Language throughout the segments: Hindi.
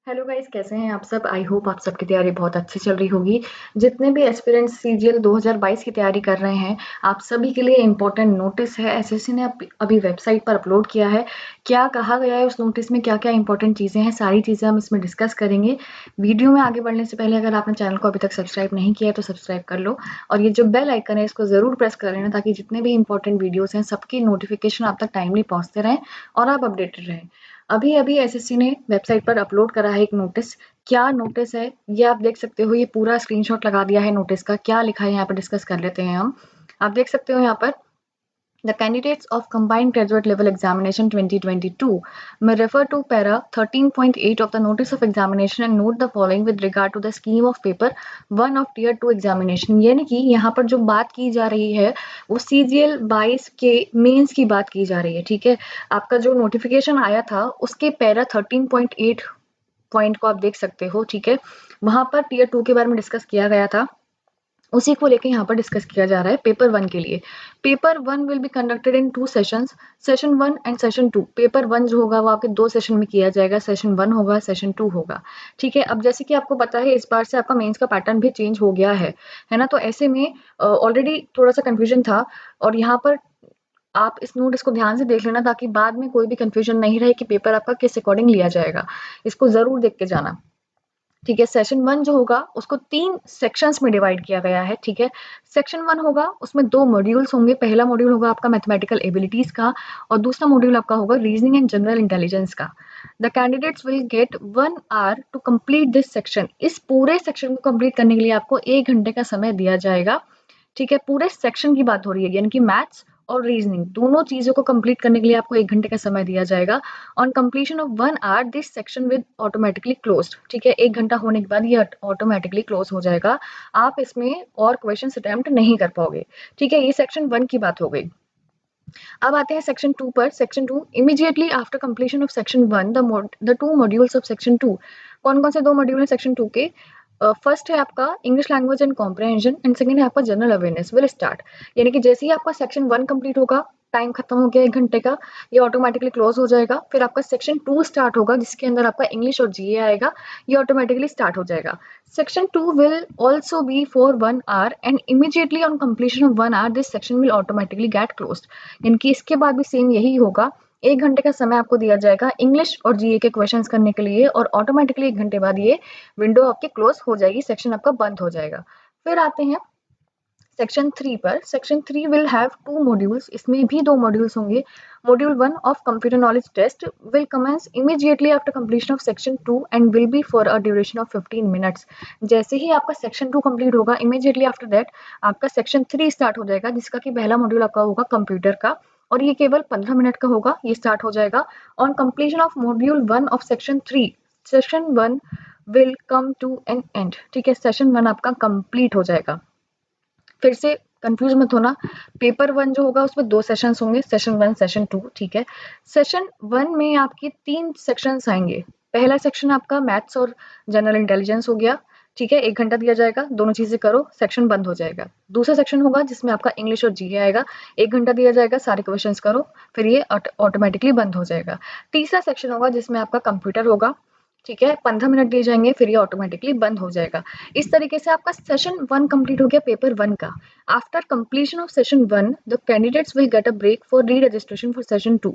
हेलो गाइस, कैसे हैं आप सब। आई होप आप सबकी तैयारी बहुत अच्छी चल रही होगी। जितने भी एस्पिरेंट्स सीजीएल 2022 की तैयारी कर रहे हैं, आप सभी के लिए इम्पोर्टेंट नोटिस है। एसएससी ने अभी वेबसाइट पर अपलोड किया है। क्या कहा गया है उस नोटिस में, क्या क्या इंपॉर्टेंट चीज़ें हैं, सारी चीज़ें हम इसमें डिस्कस करेंगे। वीडियो में आगे बढ़ने से पहले अगर आपने चैनल को अभी तक सब्सक्राइब नहीं किया है तो सब्सक्राइब कर लो, और ये जो बेल आइकन है इसको ज़रूर प्रेस कर लेना, ताकि जितने भी इंपॉर्टेंट वीडियोज़ हैं सबकी नोटिफिकेशन आप तक टाइमली पहुँचते रहें और आप अपडेटेड रहें। अभी अभी एसएससी ने वेबसाइट पर अपलोड करा है एक नोटिस। क्या नोटिस है ये आप देख सकते हो। ये पूरा स्क्रीनशॉट लगा दिया है नोटिस का। क्या लिखा है यहाँ पर डिस्कस कर लेते हैं हम। आप देख सकते हो यहाँ पर, the candidates of combined graduate level examination 2022 may refer to para 13.8 of the notice of examination and note the following with regard to the scheme of paper 1 of tier 2 examination। यानी कि यहाँ पर जो बात की जा रही है वो CGL 22 के मेंस की बात की जा रही है। ठीक है, आपका जो नोटिफिकेशन आया था उसके पैरा 13.8 पॉइंट को आप देख सकते हो। ठीक है, वहां पर टीयर 2 के बारे में डिस्कस किया गया था, उसी को लेकर यहाँ पर डिस्कस किया जा रहा है पेपर 1 के लिए। Paper 1 will be conducted in 2 sessions, session 1 and session 2। Paper 1 जो होगा वो आपके 2 सेशन में किया जाएगा, सेशन 1 होगा, सेशन 2 होगा। ठीक है, अब जैसे कि आपको पता है इस बार से आपका मेंस का पैटर्न भी चेंज हो गया है ना। तो ऐसे में ऑलरेडी थोड़ा सा कंफ्यूजन था, और यहाँ पर आप इस नोटिस को ध्यान से देख लेना, ताकि बाद में कोई भी कंफ्यूजन नहीं रहे कि पेपर आपका किस अकॉर्डिंग लिया जाएगा। इसको जरूर देख के जाना। ठीक है, सेशन 1 जो होगा उसको 3 सेक्शंस में डिवाइड किया गया है। ठीक है, सेक्शन 1 होगा, उसमें 2 मॉड्यूल्स होंगे। पहला मॉड्यूल होगा आपका मैथमेटिकल एबिलिटीज का, और दूसरा मॉड्यूल आपका होगा रीजनिंग एंड जनरल इंटेलिजेंस का। The candidates will get 1 hour to complete this section. इस पूरे सेक्शन को कंप्लीट करने के लिए आपको 1 घंटे का समय दिया जाएगा। ठीक है, पूरे सेक्शन की बात हो रही है, यानी कि मैथ्स और रीजनिंग दोनों चीजों को कंप्लीट करने के लिए आपको 1 घंटे का समय दिया जाएगा। On completion of 1 hour this section with automatically closed. ठीक है, 1 घंटा होने के बाद ये ऑटोमेटिकली क्लोज हो जाएगा। आप इसमें और क्वेश्चन अटेम्प्ट नहीं कर पाओगे। ठीक है, ये सेक्शन 1 की बात हो गई। अब आते हैं सेक्शन 2 पर। Section 2, immediately after completion of section 1 the 2 modules of section 2। कौन कौन से 2 मॉड्यूल हैं सेक्शन 2 के? फर्स्ट है आपका English language and comprehension, and second है आपका जनरल अवेयरनेस विल स्टार्ट। यानी कि जैसे ही आपका सेक्शन 1 कंप्लीट होगा, टाइम खत्म हो गया 1 घंटे का, ये ऑटोमेटिकली क्लोज हो जाएगा। फिर आपका सेक्शन 2 स्टार्ट होगा, जिसके अंदर आपका इंग्लिश और जीए आएगा, ये ऑटोमेटिकली स्टार्ट हो जाएगा। Section 2 will also be for 1 hour, and immediately on completion of 1 hour this section will automatically get closed। यानी कि इसके बाद भी सेम यही होगा। 1 घंटे का समय आपको दिया जाएगा इंग्लिश और जीए के क्वेश्चंस करने के लिए, और ऑटोमेटिकली 1 घंटे बाद ये विंडो आपकी क्लोज हो जाएगी, सेक्शन आपका बंद हो जाएगा। फिर आते हैं सेक्शन 3 पर। सेक्शन 3 विल हैव 2 मॉड्यूल्स, इसमें भी 2 मॉड्यूल्स होंगे। Module 1 of computer knowledge test will commence immediately after completion of section 2 and will be for a duration of 15 minutes. जैसे ही आपका सेक्शन 2 कंप्लीट होगा, इमीडिएटली आफ्टर दैट आपका सेक्शन 3 स्टार्ट हो जाएगा, जिसका कि पहला मॉड्यूल आपका होगा कंप्यूटर का, और ये केवल 15 मिनट का होगा। ये स्टार्ट हो जाएगा on completion of module 1 of section 3। Session 1 will come to an end. ठीक है, सेशन 1 आपका कंप्लीट हो जाएगा। फिर से कंफ्यूज मत होना, पेपर 1 जो होगा उसमें 2 सेशंस होंगे, सेशन 1, सेशन 2। ठीक है, सेशन 1 में आपके 3 सेक्शंस आएंगे। पहला सेक्शन आपका मैथ्स और जनरल इंटेलिजेंस हो गया। ठीक है, 1 घंटा दिया जाएगा, दोनों चीजें करो, सेक्शन बंद हो जाएगा। दूसरा सेक्शन होगा जिसमें आपका इंग्लिश और जीए आएगा, 1 घंटा दिया जाएगा, सारे क्वेश्चंस करो, फिर ये ऑटोमेटिकली बंद हो जाएगा। तीसरा सेक्शन होगा जिसमें आपका कंप्यूटर होगा। ठीक है, 15 मिनट दिए जाएंगे, फिर ये ऑटोमेटिकली बंद हो जाएगा। इस तरीके से आपका सेशन 1 कंप्लीट हो गया, पेपर 1 का। After completion of session 1 the candidates will get a break for re registration for session 2।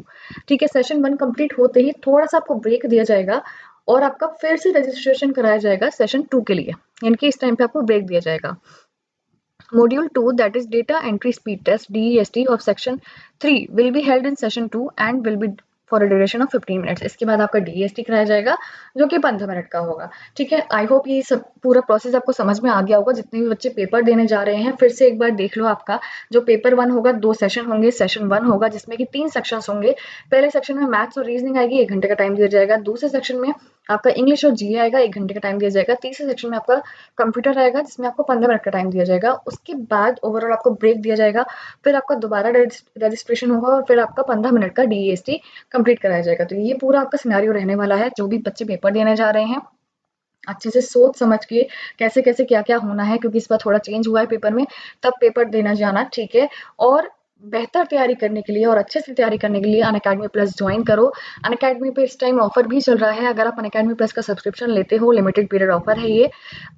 ठीक है, सेशन 1 कंप्लीट होते ही थोड़ा सा आपको ब्रेक दिया जाएगा, और आपका फिर से रजिस्ट्रेशन कराया जाएगा सेशन 2 के लिए, यानी कि इस टाइम पे आपको ब्रेक दिया जाएगा। Module 2, that is data entry speed test DEST of section 3 will be held in session 2 and will be for a duration of 15 minutes. इसके बाद आपका डीएसटी कराया जाएगा, जो कि 15 मिनट का होगा। ठीक है, आई होप ये सब पूरा प्रोसेस आपको समझ में आ गया होगा। जितने भी बच्चे पेपर देने जा रहे हैं, फिर से एक बार देख लो। आपका जो पेपर 1 होगा, 2 सेशन होंगे। सेशन 1 होगा जिसमें कि 3 सेक्शंस होंगे। पहले सेक्शन में मैथ्स और रीजनिंग आएगी, 1 घंटे का टाइम दिया जाएगा। दूसरे सेक्शन में आपका इंग्लिश और जीए आएगा, 1 घंटे का टाइम दिया जाएगा। तीसरे सेक्शन में आपका कंप्यूटर आएगा, जिसमें आपको 15 मिनट का टाइम दिया जाएगा। उसके बाद ओवरऑल आपको ब्रेक दिया जाएगा, फिर आपका दोबारा रजिस्ट्रेशन होगा, और फिर आपका 15 मिनट का डीएसटी कंप्लीट कराया जाएगा। तो ये पूरा आपका सिनेरियो रहने वाला है। जो भी बच्चे पेपर देने जा रहे हैं, अच्छे से सोच समझ के कैसे कैसे क्या क्या होना है, क्योंकि इस बार थोड़ा चेंज हुआ है पेपर में, तब पेपर देना जाना। ठीक है, और बेहतर तैयारी करने के लिए और अच्छे से तैयारी करने के लिए अनअकैडमी प्लस ज्वाइन करो। अनअकैडमी पे इस टाइम ऑफर भी चल रहा है। अगर आप अनअकैडमी प्लस का सब्सक्रिप्शन लेते हो, लिमिटेड पीरियड ऑफर है ये।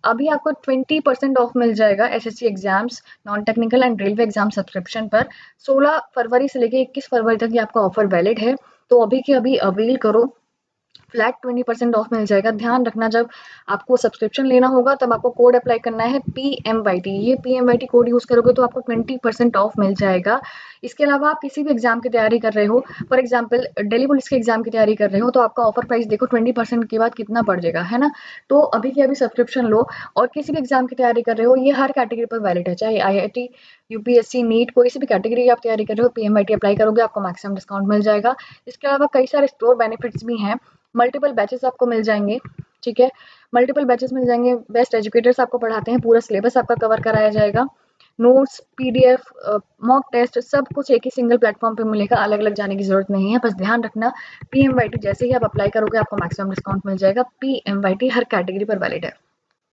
अभी आपको 20% ऑफ मिल जाएगा SSC exams, non technical and railway exam subscription पर। 16 फरवरी से लेके 21 फरवरी तक ये आपका ऑफर वैलिड है, तो अभी के अभी अवेल करो। फ्लैट 20% ऑफ मिल जाएगा। ध्यान रखना, जब आपको सब्सक्रिप्शन लेना होगा तब आपको कोड अप्लाई करना है PMYT। ये PMYT कोड यूज़ करोगे तो आपको 20% ऑफ मिल जाएगा। इसके अलावा आप किसी भी एग्जाम की तैयारी कर रहे हो, फॉर एग्जाम्पल दिल्ली पुलिस के एग्जाम की तैयारी कर रहे हो, तो आपका ऑफर प्राइस देखो 20% के बाद कितना पड़ जाएगा, है ना। तो अभी के अभी सब्सक्रिप्शन लो। और किसी भी एग्जाम की तैयारी कर रहे हो, ये हर कैटेगरी पर वैलिड है, चाहे IIT, UPSC, नीट, कोई सी भी कैटेगरी की आप तैयारी कर रहे हो, PMYT अप्लाई करोगे आपको मैक्सिमम डिस्काउंट मिल जाएगा। इसके अलावा कई सारे स्टोर बेनिफिट्स भी हैं। मल्टीपल बैचेस आपको मिल जाएंगे, ठीक है। मल्टीपल बैचेस मिल जाएंगे, बेस्ट एजुकेटर्स आपको पढ़ाते हैं, पूरा सिलेबस आपका कवर कराया जाएगा। नोट्स, PDF, मॉक टेस्ट, सब कुछ एक ही सिंगल प्लेटफॉर्म पे मिलेगा, अलग अलग जाने की जरूरत नहीं है। बस ध्यान रखना, PMYT जैसे ही आप अप्लाई करोगे आपको मैक्सिमम डिस्काउंट मिल जाएगा। PMYT हर कैटेगरी पर वैलिड है।